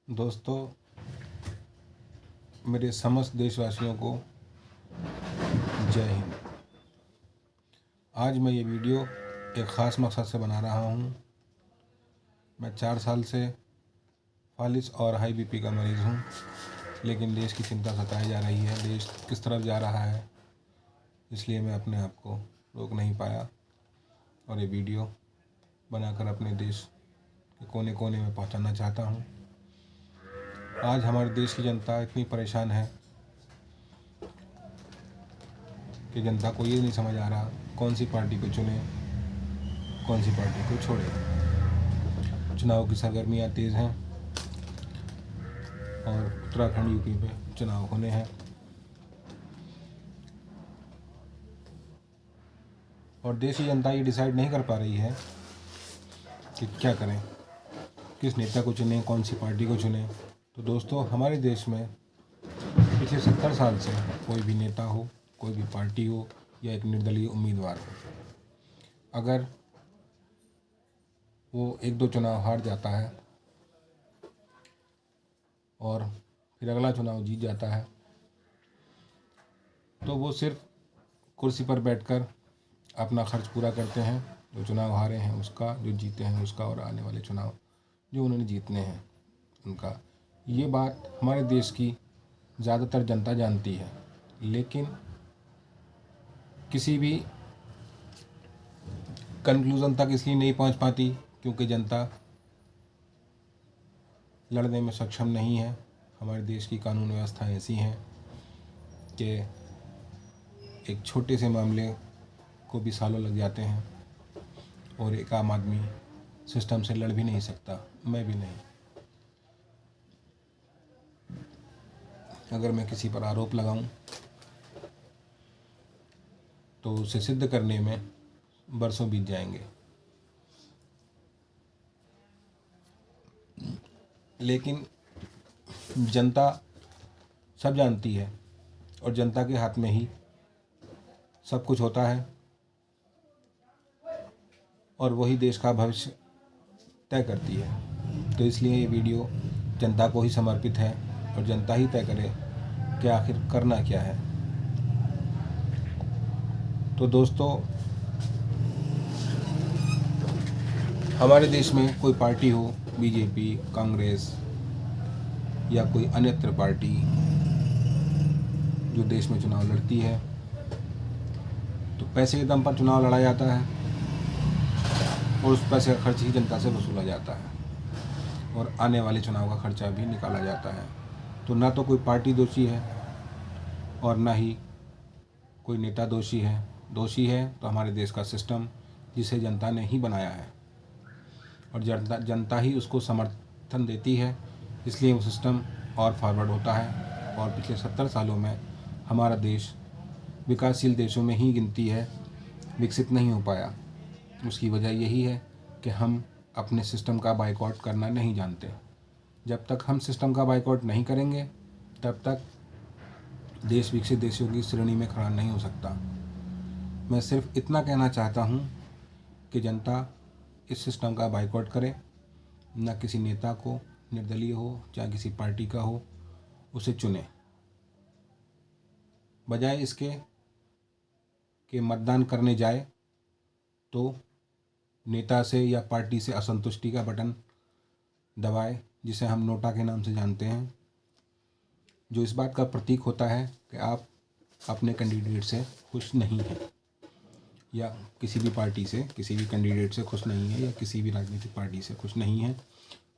दोस्तों, मेरे समस्त देशवासियों को जय हिंद। आज मैं ये वीडियो एक ख़ास मकसद से बना रहा हूँ। मैं 4 साल से फालिज और हाई बीपी का मरीज़ हूँ, लेकिन देश की चिंता सताई जा रही है। देश किस तरफ जा रहा है, इसलिए मैं अपने आप को रोक नहीं पाया और ये वीडियो बनाकर अपने देश के कोने कोने में पहुँचाना चाहता हूँ। आज हमारे देश की जनता इतनी परेशान है कि जनता को ये नहीं समझ आ रहा कौन सी पार्टी को चुने, कौन सी पार्टी को छोड़े। चुनाव की सरगर्मियाँ तेज़ हैं और उत्तराखंड यूपी पे चुनाव होने हैं और देश की जनता ये डिसाइड नहीं कर पा रही है कि क्या करें, किस नेता को चुने, कौन सी पार्टी को चुने। तो दोस्तों, हमारे देश में पिछले 70 साल से कोई भी नेता हो, कोई भी पार्टी हो या एक निर्दलीय उम्मीदवार हो, अगर वो 1-2 चुनाव हार जाता है और फिर अगला चुनाव जीत जाता है, तो वो सिर्फ कुर्सी पर बैठकर अपना खर्च पूरा करते हैं। जो चुनाव हारे हैं उसका, जो जीते हैं उसका, और आने वाले चुनाव जो उन्होंने जीतने हैं उनका। ये बात हमारे देश की ज़्यादातर जनता जानती है, लेकिन किसी भी कंक्लूज़न तक इसलिए नहीं पहुंच पाती क्योंकि जनता लड़ने में सक्षम नहीं है। हमारे देश की कानून व्यवस्था ऐसी हैं कि एक छोटे से मामले को भी सालों लग जाते हैं और एक आम आदमी सिस्टम से लड़ भी नहीं सकता, मैं भी नहीं। अगर मैं किसी पर आरोप लगाऊं तो उसे सिद्ध करने में बरसों बीत जाएंगे, लेकिन जनता सब जानती है और जनता के हाथ में ही सब कुछ होता है और वही देश का भविष्य तय करती है। तो इसलिए ये वीडियो जनता को ही समर्पित है और जनता ही तय करे कि आखिर करना क्या है। तो दोस्तों, हमारे देश में कोई पार्टी हो, बीजेपी, कांग्रेस या कोई अन्यत्र पार्टी जो देश में चुनाव लड़ती है, तो पैसे के दम पर चुनाव लड़ा जाता है और उस पैसे का खर्च ही जनता से वसूला जाता है और आने वाले चुनाव का खर्चा भी निकाला जाता है। तो ना तो कोई पार्टी दोषी है और ना ही कोई नेता दोषी है। दोषी है तो हमारे देश का सिस्टम, जिसे जनता ने ही बनाया है और जनता ही उसको समर्थन देती है, इसलिए वो सिस्टम और फॉरवर्ड होता है। और पिछले 70 सालों में हमारा देश विकासशील देशों में ही गिनती है, विकसित नहीं हो पाया। उसकी वजह यही है कि हम अपने सिस्टम का बायकॉट करना नहीं जानते। जब तक हम सिस्टम का बायकॉट नहीं करेंगे, तब तक देश विकसित देशों की श्रेणी में खड़ा नहीं हो सकता। मैं सिर्फ इतना कहना चाहता हूँ कि जनता इस सिस्टम का बायकॉट करे, न किसी नेता को, निर्दलीय हो चाहे किसी पार्टी का हो, उसे चुने। बजाय इसके कि मतदान करने जाए तो नेता से या पार्टी से असंतुष्टि का बटन दबाए, जिसे हम नोटा के नाम से जानते हैं, जो इस बात का प्रतीक होता है कि आप अपने कैंडिडेट से खुश नहीं हैं या किसी भी पार्टी से, किसी भी कैंडिडेट से खुश नहीं है या किसी भी राजनीतिक पार्टी से खुश नहीं है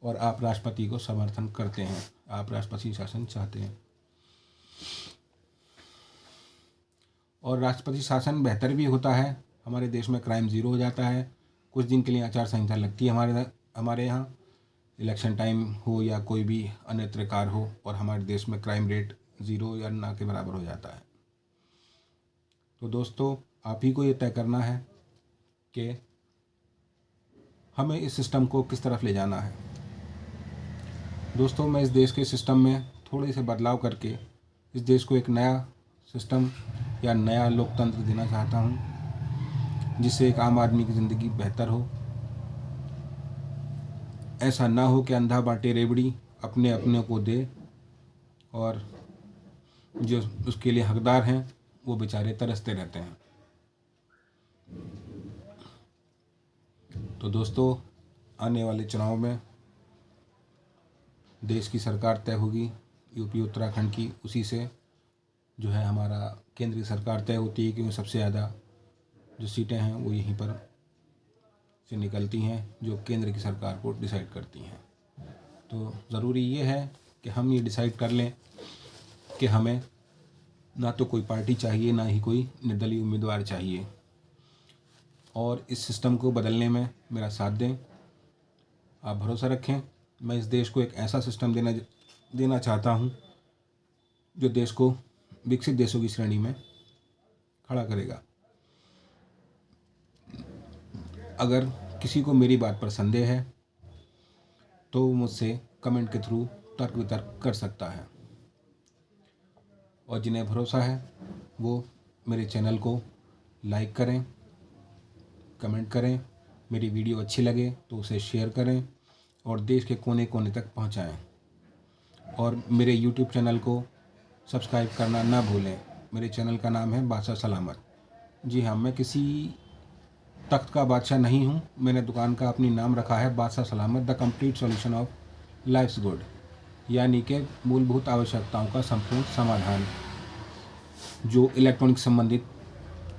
और आप राष्ट्रपति को समर्थन करते हैं, आप राष्ट्रपति शासन चाहते हैं। और राष्ट्रपति शासन बेहतर भी होता है। हमारे देश में क्राइम ज़ीरो हो जाता है। कुछ दिन के लिए आचार संहिता लगती है हमारे यहाँ, इलेक्शन टाइम हो या कोई भी अन्यत्र कार्य हो, और हमारे देश में क्राइम रेट ज़ीरो या ना के बराबर हो जाता है। तो दोस्तों, आप ही को ये तय करना है कि हमें इस सिस्टम को किस तरफ ले जाना है। दोस्तों, मैं इस देश के सिस्टम में थोड़े से बदलाव करके इस देश को एक नया सिस्टम या नया लोकतंत्र देना चाहता हूँ, जिससे एक आम आदमी की ज़िंदगी बेहतर हो। ऐसा ना हो कि अंधा बांटे रेवड़ी, अपने अपने को दे, और जो उसके लिए हकदार हैं वो बेचारे तरसते रहते हैं। तो दोस्तों, आने वाले चुनाव में देश की सरकार तय होगी, यूपी उत्तराखंड की, उसी से जो है हमारा केंद्रीय सरकार तय होती है, क्योंकि सबसे ज़्यादा जो सीटें हैं वो यहीं पर से निकलती हैं, जो केंद्र की सरकार को डिसाइड करती हैं। तो ज़रूरी ये है कि हम ये डिसाइड कर लें कि हमें ना तो कोई पार्टी चाहिए, ना ही कोई निर्दलीय उम्मीदवार चाहिए, और इस सिस्टम को बदलने में मेरा साथ दें। आप भरोसा रखें, मैं इस देश को एक ऐसा सिस्टम देना चाहता हूँ जो देश को विकसित देशों की श्रेणी में खड़ा करेगा। अगर किसी को मेरी बात पर संदेह है तो मुझसे कमेंट के थ्रू तर्क वितर्क कर सकता है, और जिन्हें भरोसा है वो मेरे चैनल को लाइक करें, कमेंट करें, मेरी वीडियो अच्छी लगे तो उसे शेयर करें और देश के कोने कोने तक पहुंचाएं, और मेरे यूट्यूब चैनल को सब्सक्राइब करना ना भूलें। मेरे चैनल का नाम है बादशाह सलामत। जी हाँ, मैं किसी तख्त का बादशाह नहीं हूँ, मैंने दुकान का अपनी नाम रखा है बादशाह सलामत, the complete solution of lifes good, यानी कि मूलभूत आवश्यकताओं का संपूर्ण समाधान। जो इलेक्ट्रॉनिक संबंधित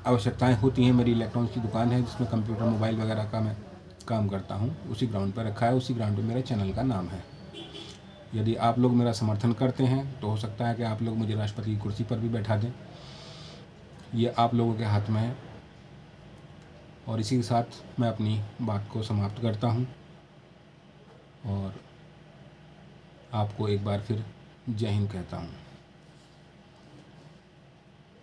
आवश्यकताएं होती हैं, मेरी इलेक्ट्रॉनिक्स की दुकान है जिसमें कंप्यूटर मोबाइल वगैरह का मैं काम करता हूं, उसी ग्राउंड पर रखा है, उसी ग्राउंड पर मेरे चैनल का नाम है। यदि आप लोग मेरा समर्थन करते हैं तो हो सकता है कि आप लोग मुझे राष्ट्रपति की कुर्सी पर भी बैठा दें, ये आप लोगों के हाथ में है। और इसी के साथ मैं अपनी बात को समाप्त करता हूं, और आपको एक बार फिर जय हिंद कहता हूं।